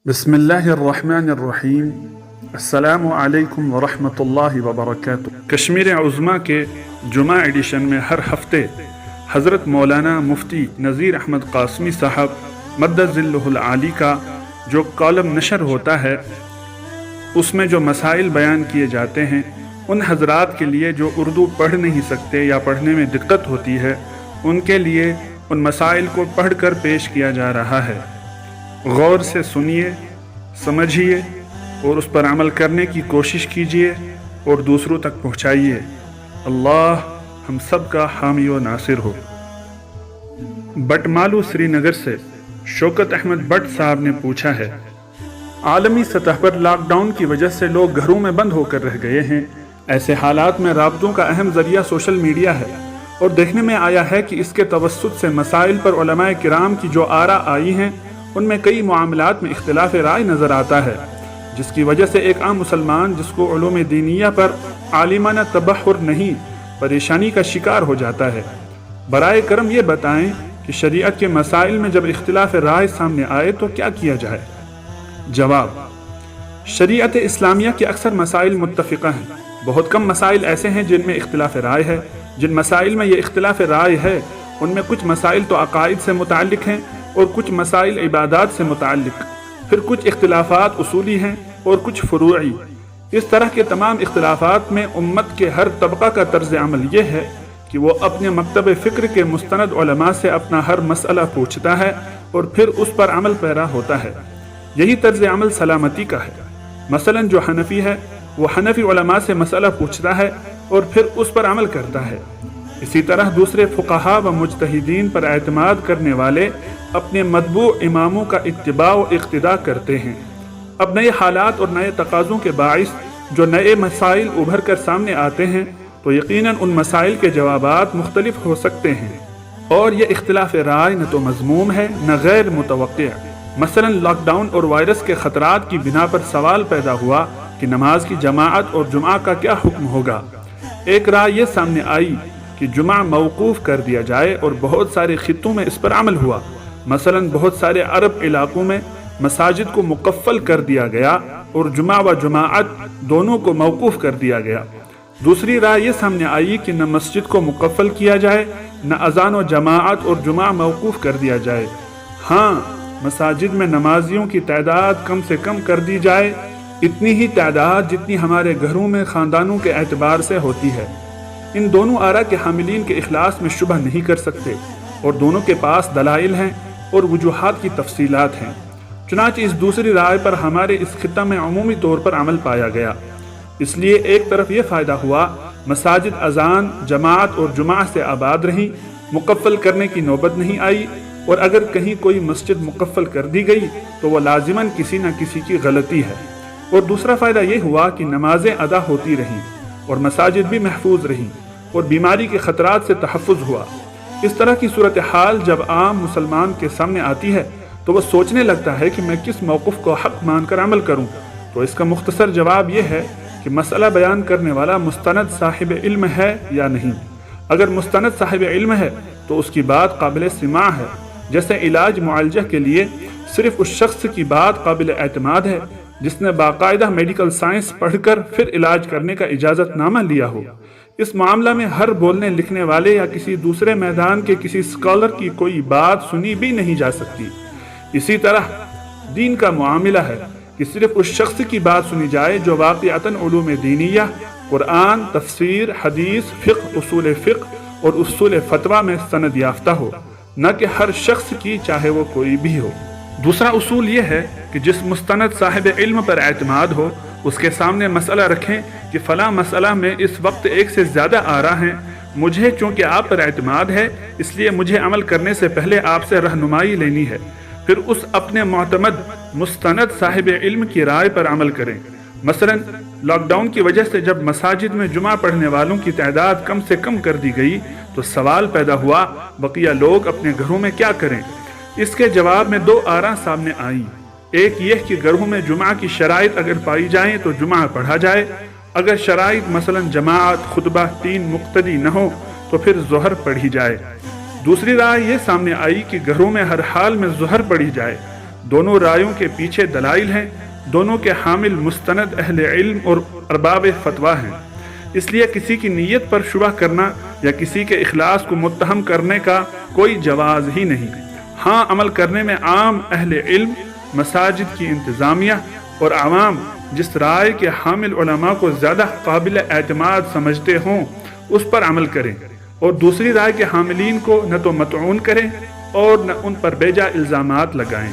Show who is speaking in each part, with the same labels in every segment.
Speaker 1: بسم الله الرحمن الرحیم السلام علیکم ورحمۃ اللہ وبرکاتہ۔ کشمیر عظمیٰ کے جمعہ ایڈیشن میں ہر ہفتے حضرت مولانا مفتی نذیر احمد قاسمی صاحب مدد ذلہ العالی کا جو کالم نشر ہوتا ہے، اس میں جو مسائل بیان کیے جاتے ہیں، ان حضرات کے لیے جو اردو پڑھ نہیں سکتے یا پڑھنے میں دقت ہوتی ہے، ان کے لیے ان مسائل کو پڑھ کر پیش کیا جا رہا ہے۔ غور سے سنیے، سمجھیے اور اس پر عمل کرنے کی کوشش کیجیے اور دوسروں تک پہنچائیے۔ اللہ ہم سب کا حامی و ناصر ہو۔ بٹ مالو سری نگر سے شوکت احمد بٹ صاحب نے پوچھا ہے، عالمی سطح پر لاک ڈاؤن کی وجہ سے لوگ گھروں میں بند ہو کر رہ گئے ہیں۔ ایسے حالات میں رابطوں کا اہم ذریعہ سوشل میڈیا ہے، اور دیکھنے میں آیا ہے کہ اس کے توسط سے مسائل پر علماء کرام کی جو آراء آئی ہیں، ان میں کئی معاملات میں اختلاف رائے نظر آتا ہے، جس کی وجہ سے ایک عام مسلمان جس کو علوم دینیہ پر عالمانہ تبحر نہیں، پریشانی کا شکار ہو جاتا ہے۔ برائے کرم یہ بتائیں کہ شریعت کے مسائل میں جب اختلاف رائے سامنے آئے تو کیا کیا جائے؟ جواب: شریعت اسلامیہ کے اکثر مسائل متفقہ ہیں۔ بہت کم مسائل ایسے ہیں جن میں اختلاف رائے ہے۔ جن مسائل میں یہ اختلاف رائے ہے، ان میں کچھ مسائل تو عقائد سے متعلق ہیں اور کچھ مسائل عبادات سے متعلق، پھر کچھ اختلافات اصولی ہیں اور کچھ فروعی۔ اس طرح کے تمام اختلافات میں امت کے ہر طبقہ کا طرز عمل یہ ہے کہ وہ اپنے مکتب فکر کے مستند علماء سے اپنا ہر مسئلہ پوچھتا ہے اور پھر اس پر عمل پیرا ہوتا ہے۔ یہی طرز عمل سلامتی کا ہے۔ مثلا جو حنفی ہے، وہ حنفی علماء سے مسئلہ پوچھتا ہے اور پھر اس پر عمل کرتا ہے۔ اسی طرح دوسرے فقہا و مجتہدین پر اعتماد کرنے والے اپنے متبوع اماموں کا اتباع و اقتداء کرتے ہیں۔ اب نئے حالات اور نئے تقاضوں کے باعث جو نئے مسائل ابھر کر سامنے آتے ہیں، تو یقیناً ان مسائل کے جوابات مختلف ہو سکتے ہیں، اور یہ اختلاف رائے نہ تو مذموم ہے نہ غیر متوقع۔ مثلا لاک ڈاؤن اور وائرس کے خطرات کی بنا پر سوال پیدا ہوا کہ نماز کی جماعت اور جمعہ کا کیا حکم ہوگا۔ ایک رائے یہ سامنے آئی کہ جمعہ موقوف کر دیا جائے، اور بہت سارے خطوں میں اس پر عمل ہوا۔ مثلا بہت سارے عرب علاقوں میں مساجد کو مقفل کر دیا گیا اور جمعہ و جماعت دونوں کو موقوف کر دیا گیا۔ دوسری رائے یہ سامنے آئی کہ نہ مسجد کو مقفل کیا جائے، نہ اذان و جماعت اور جمعہ موقوف کر دیا جائے۔ ہاں، مساجد میں نمازیوں کی تعداد کم سے کم کر دی جائے، اتنی ہی تعداد جتنی ہمارے گھروں میں خاندانوں کے اعتبار سے ہوتی ہے۔ ان دونوں آراء کے حاملین کے اخلاص میں شبہ نہیں کر سکتے، اور دونوں کے پاس دلائل ہیں اور وجوہات کی تفصیلات ہیں۔ چنانچہ اس دوسری رائے پر ہمارے اس خطہ میں عمومی طور پر عمل پایا گیا۔ اس لیے ایک طرف یہ فائدہ ہوا، مساجد اذان، جماعت اور جمعہ سے آباد رہیں، مقفل کرنے کی نوبت نہیں آئی، اور اگر کہیں کوئی مسجد مقفل کر دی گئی تو وہ لازماً کسی نہ کسی کی غلطی ہے۔ اور دوسرا فائدہ یہ ہوا کہ نمازیں ادا ہوتی رہیں اور مساجد بھی محفوظ رہیں اور بیماری کے خطرات سے تحفظ ہوا۔ اس طرح کی صورتحال جب عام مسلمان کے سامنے آتی ہے تو وہ سوچنے لگتا ہے کہ میں کس موقف کو حق مان کر عمل کروں۔ تو اس کا مختصر جواب یہ ہے کہ مسئلہ بیان کرنے والا مستند صاحب علم ہے یا نہیں۔ اگر مستند صاحب علم ہے تو اس کی بات قابل سماع ہے، جیسے علاج معالجہ کے لیے صرف اس شخص کی بات قابل اعتماد ہے جس نے باقاعدہ میڈیکل سائنس پڑھ کر پھر علاج کرنے کا اجازت نامہ لیا ہو۔ اس معاملہ میں ہر بولنے لکھنے والے یا کسی دوسرے میدان کے کسی اسکالر کی کوئی بات سنی بھی نہیں جا سکتی۔ اسی طرح دین کا معاملہ ہے کہ صرف اس شخص کی بات سنی جائے جو واقعتاً علوم دینیہ، قرآن، تفسیر، حدیث، فقہ، اصول فقہ اور اصول فتویٰ میں سند یافتہ ہو، نہ کہ ہر شخص کی چاہے وہ کوئی بھی ہو۔ دوسرا اصول یہ ہے کہ جس مستند صاحب علم پر اعتماد ہو، اس کے سامنے مسئلہ رکھیں کہ فلاں مسئلہ میں اس وقت ایک سے زیادہ آراء ہیں، مجھے چونکہ آپ پر اعتماد ہے اس لیے مجھے عمل کرنے سے پہلے آپ سے رہنمائی لینی ہے، پھر اس اپنے معتمد مستند صاحب علم کی رائے پر عمل کریں۔ مثلا لاک ڈاؤن کی وجہ سے جب مساجد میں جمعہ پڑھنے والوں کی تعداد کم سے کم کر دی گئی تو سوال پیدا ہوا، بقیہ لوگ اپنے گھروں میں کیا کریں؟ اس کے جواب میں دو آراء سامنے آئیں۔ ایک یہ کہ گھروں میں جمعہ کی شرائط اگر پائی جائیں تو جمعہ پڑھا جائے، اگر شرائط مثلا جماعت، خطبہ، 3 مقتدی نہ ہو تو پھر ظہر پڑھی جائے۔ دوسری رائے یہ سامنے آئی کہ گھروں میں ہر حال میں ظہر پڑھی جائے، دونوں رائیوں کے پیچھے دلائل ہیں، دونوں کے حامل مستند اہل علم اور ارباب فتویٰ ہیں، اس لیے کسی کی نیت پر شبہ کرنا یا کسی کے اخلاص کو متہم کرنے کا کوئی جواز ہی نہیں۔ ہاں، عمل کرنے میں عام اہل علم، مساجد کی انتظامیہ اور عوام جس رائے کے حامل علماء کو زیادہ قابل اعتماد سمجھتے ہوں اس پر عمل کریں، اور دوسری رائے کے حاملین کو نہ تو مطعون کریں اور نہ ان پر بیجا الزامات لگائیں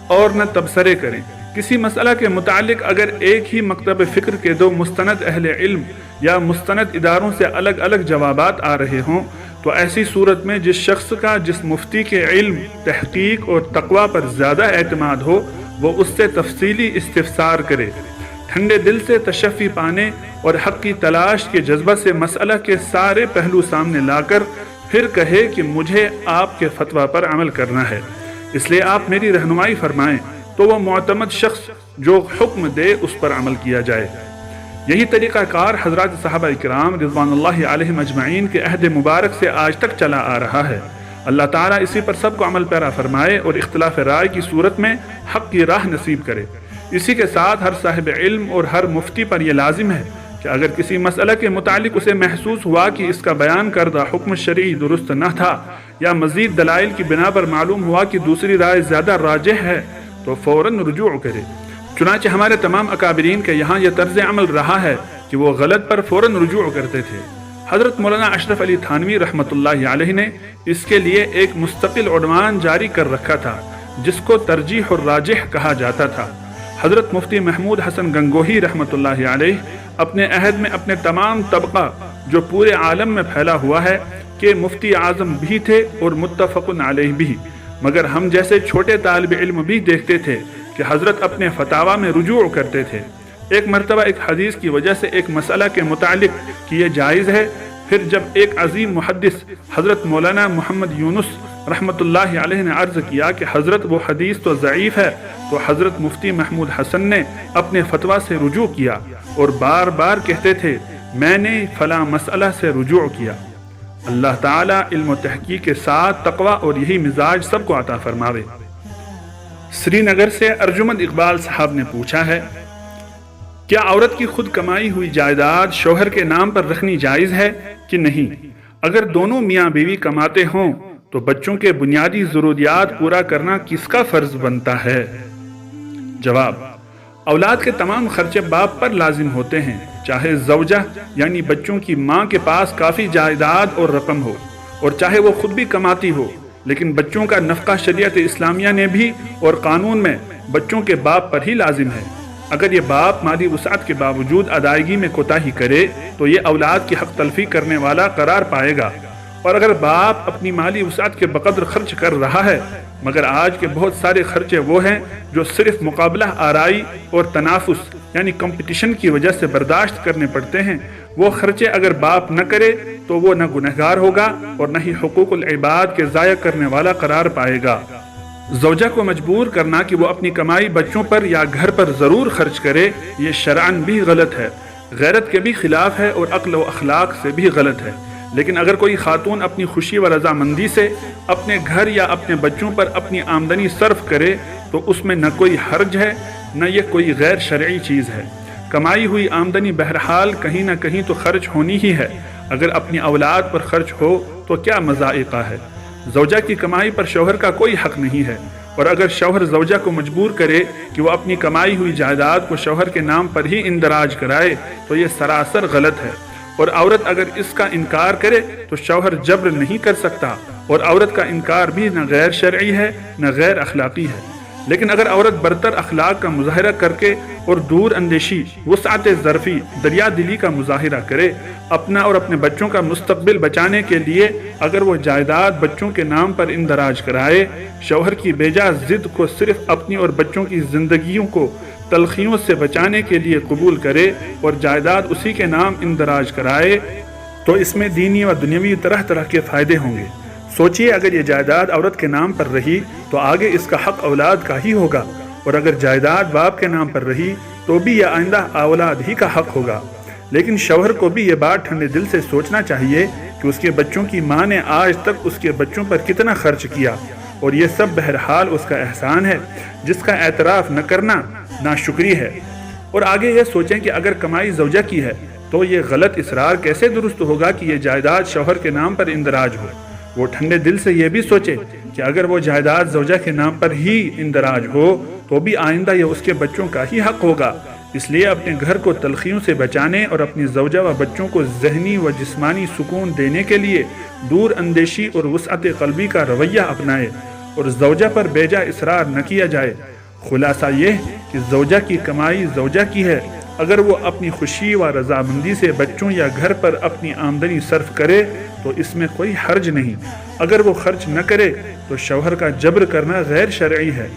Speaker 1: اور نہ تبصرے کریں۔ کسی مسئلہ کے متعلق اگر ایک ہی مکتب فکر کے دو مستند اہل علم یا مستند اداروں سے الگ الگ جوابات آ رہے ہوں تو ایسی صورت میں جس شخص کا جس مفتی کے علم، تحقیق اور تقوی پر زیادہ اعتماد ہو وہ اس سے تفصیلی استفسار کرے، ٹھنڈے دل سے تشفی پانے اور حق کی تلاش کے جذبہ سے مسئلہ کے سارے پہلو سامنے لا کر پھر کہے کہ مجھے آپ کے فتویٰ پر عمل کرنا ہے، اس لیے آپ میری رہنمائی فرمائیں، تو وہ معتمد شخص جو حکم دے اس پر عمل کیا جائے۔ یہی طریقہ کار حضرات صحابہ کرام رضوان اللہ علیہم اجمعین کے عہد مبارک سے آج تک چلا آ رہا ہے۔ اللہ تعالیٰ اسی پر سب کو عمل پیرا فرمائے اور اختلاف رائے کی صورت میں حق کی راہ نصیب کرے۔ اسی کے ساتھ ہر صاحب علم اور ہر مفتی پر یہ لازم ہے کہ اگر کسی مسئلہ کے متعلق اسے محسوس ہوا کہ اس کا بیان کردہ حکم شرعی درست نہ تھا یا مزید دلائل کی بنا پر معلوم ہوا کہ دوسری رائے زیادہ راجح ہے تو فوراً رجوع کرے۔ چنانچہ ہمارے تمام اکابرین کے یہاں یہ طرز عمل رہا ہے کہ وہ غلط پر فوراً رجوع کرتے تھے۔ حضرت مولانا اشرف علی تھانوی رحمۃ اللہ علیہ نے اس کے لیے ایک مستقل عنوان جاری کر رکھا تھا جس کو ترجیح الراجح کہا جاتا تھا۔ حضرت مفتی محمود حسن گنگوہی رحمۃ اللہ علیہ اپنے عہد میں اپنے تمام طبقہ جو پورے عالم میں پھیلا ہوا ہے کہ مفتی اعظم بھی تھے اور متفق علیہ بھی، مگر ہم جیسے چھوٹے طالب علم بھی دیکھتے تھے کہ حضرت اپنے فتاویٰ میں رجوع کرتے تھے۔ ایک مرتبہ ایک حدیث کی وجہ سے ایک مسئلہ کے متعلق کہ یہ جائز ہے، پھر جب ایک عظیم محدث حضرت مولانا محمد یونس رحمۃ اللہ علیہ نے عرض کیا کہ حضرت وہ حدیث تو ضعیف ہے، تو حضرت مفتی محمود حسن نے اپنے فتویٰ سے رجوع کیا اور بار بار کہتے تھے میں نے فلاں مسئلہ سے رجوع کیا۔ اللہ تعالیٰ علم و تحقیق کے ساتھ تقوی اور یہی مزاج سب کو عطا فرماوے۔ سری نگر سے ارجمند اقبال صاحب نے پوچھا ہے، کیا عورت کی خود کمائی ہوئی جائیداد شوہر کے نام پر رکھنی جائز ہے کہ نہیں؟ اگر دونوں میاں بیوی کماتے ہوں تو بچوں کے بنیادی ضروریات پورا کرنا کس کا فرض بنتا ہے؟ جواب: اولاد کے تمام خرچے باپ پر لازم ہوتے ہیں، چاہے زوجہ یعنی بچوں کی ماں کے پاس کافی جائیداد اور رقم ہو اور چاہے وہ خود بھی کماتی ہو، لیکن بچوں کا نفقہ شریعت اسلامیہ نے بھی اور قانون میں بچوں کے باپ پر ہی لازم ہے۔ اگر یہ باپ مالی وسعت کے باوجود ادائیگی میں کوتاہی کرے تو یہ اولاد کی حق تلفی کرنے والا قرار پائے گا، اور اگر باپ اپنی مالی وسعت کے بقدر خرچ کر رہا ہے مگر آج کے بہت سارے خرچے وہ ہیں جو صرف مقابلہ آرائی اور تنافس یعنی کمپٹیشن کی وجہ سے برداشت کرنے پڑتے ہیں، وہ خرچے اگر باپ نہ کرے تو وہ نہ گنہگار ہوگا اور نہ ہی حقوق العباد کے ضائع کرنے والا قرار پائے گا۔ زوجہ کو مجبور کرنا کہ وہ اپنی کمائی بچوں پر یا گھر پر ضرور خرچ کرے یہ شرعاً بھی غلط ہے، غیرت کے بھی خلاف ہے اور عقل و اخلاق سے بھی غلط ہے۔ لیکن اگر کوئی خاتون اپنی خوشی و رضامندی سے اپنے گھر یا اپنے بچوں پر اپنی آمدنی صرف کرے تو اس میں نہ کوئی حرج ہے نہ یہ کوئی غیر شرعی چیز ہے۔ کمائی ہوئی آمدنی بہرحال کہیں نہ کہیں تو خرچ ہونی ہی ہے، اگر اپنی اولاد پر خرچ ہو تو کیا مذائقہ ہے۔ زوجہ کی کمائی پر شوہر کا کوئی حق نہیں ہے، اور اگر شوہر زوجہ کو مجبور کرے کہ وہ اپنی کمائی ہوئی جائیداد کو شوہر کے نام پر ہی اندراج کرائے تو یہ سراسر غلط ہے، اور عورت اگر اس کا انکار کرے تو شوہر جبر نہیں کر سکتا، اور عورت کا انکار بھی نہ غیر شرعی ہے نہ غیر اخلاقی ہے۔ لیکن اگر عورت برتر اخلاق کا مظاہرہ کر کے اور دور اندیشی، وسعت ظرفی، دریا دلی کا مظاہرہ کرے، اپنا اور اپنے بچوں کا مستقبل بچانے کے لیے اگر وہ جائیداد بچوں کے نام پر اندراج کرائے، شوہر کی بیجا ضد کو صرف اپنی اور بچوں کی زندگیوں کو تلخیوں سے بچانے کے لیے قبول کرے اور جائیداد اسی کے نام اندراج کرائے تو اس میں دینی و دنیاوی طرح طرح کے فائدے ہوں گے۔ سوچئے اگر یہ جائیداد عورت کے نام پر رہی تو آگے اس کا حق اولاد کا ہی ہوگا، اور اگر جائیداد باپ کے نام پر رہی تو بھی یہ آئندہ اولاد ہی کا حق ہوگا۔ لیکن شوہر کو بھی یہ بات ٹھنڈے دل سے سوچنا چاہیے کہ اس کے بچوں کی ماں نے آج تک اس کے بچوں پر کتنا خرچ کیا، اور یہ سب بہرحال اس کا احسان ہے جس کا اعتراف نہ کرنا ناشکری ہے۔ اور آگے یہ سوچیں کہ اگر کمائی زوجہ کی ہے تو یہ غلط اصرار کیسے درست ہوگا کہ یہ جائیداد شوہر کے نام پر اندراج ہو۔ وہ ٹھنڈے دل سے یہ بھی سوچے کہ اگر وہ جائیداد زوجہ کے نام پر ہی اندراج ہو تو بھی آئندہ یہ اس کے بچوں کا ہی حق ہوگا۔ اس لیے اپنے گھر کو تلخیوں سے بچانے اور اپنی زوجہ و بچوں کو ذہنی و جسمانی سکون دینے کے لیے دور اندیشی اور وسعت قلبی کا رویہ اپنائے اور زوجہ پر بیجا اصرار نہ کیا جائے۔ خلاصہ یہ کہ زوجہ کی کمائی زوجہ کی ہے، اگر وہ اپنی خوشی و رضامندی سے بچوں یا گھر پر اپنی آمدنی صرف کرے تو اس میں کوئی حرج نہیں، اگر وہ خرچ نہ کرے تو شوہر کا جبر کرنا غیر شرعی ہے۔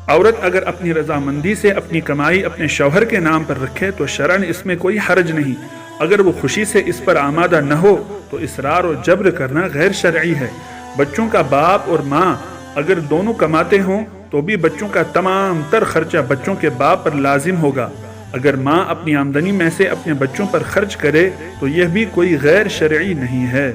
Speaker 1: عورت اگر اپنی رضامندی سے اپنی کمائی اپنے شوہر کے نام پر رکھے تو شرعاً اس میں کوئی حرج نہیں، اگر وہ خوشی سے اس پر آمادہ نہ ہو تو اصرار و جبر کرنا غیر شرعی ہے۔ بچوں کا باپ اور ماں اگر دونوں کماتے ہوں تو بھی بچوں کا تمام تر خرچہ بچوں کے باپ پر لازم ہوگا۔ اگر ماں اپنی آمدنی میں سے اپنے بچوں پر خرچ کرے تو یہ بھی کوئی غیر شرعی نہیں ہے۔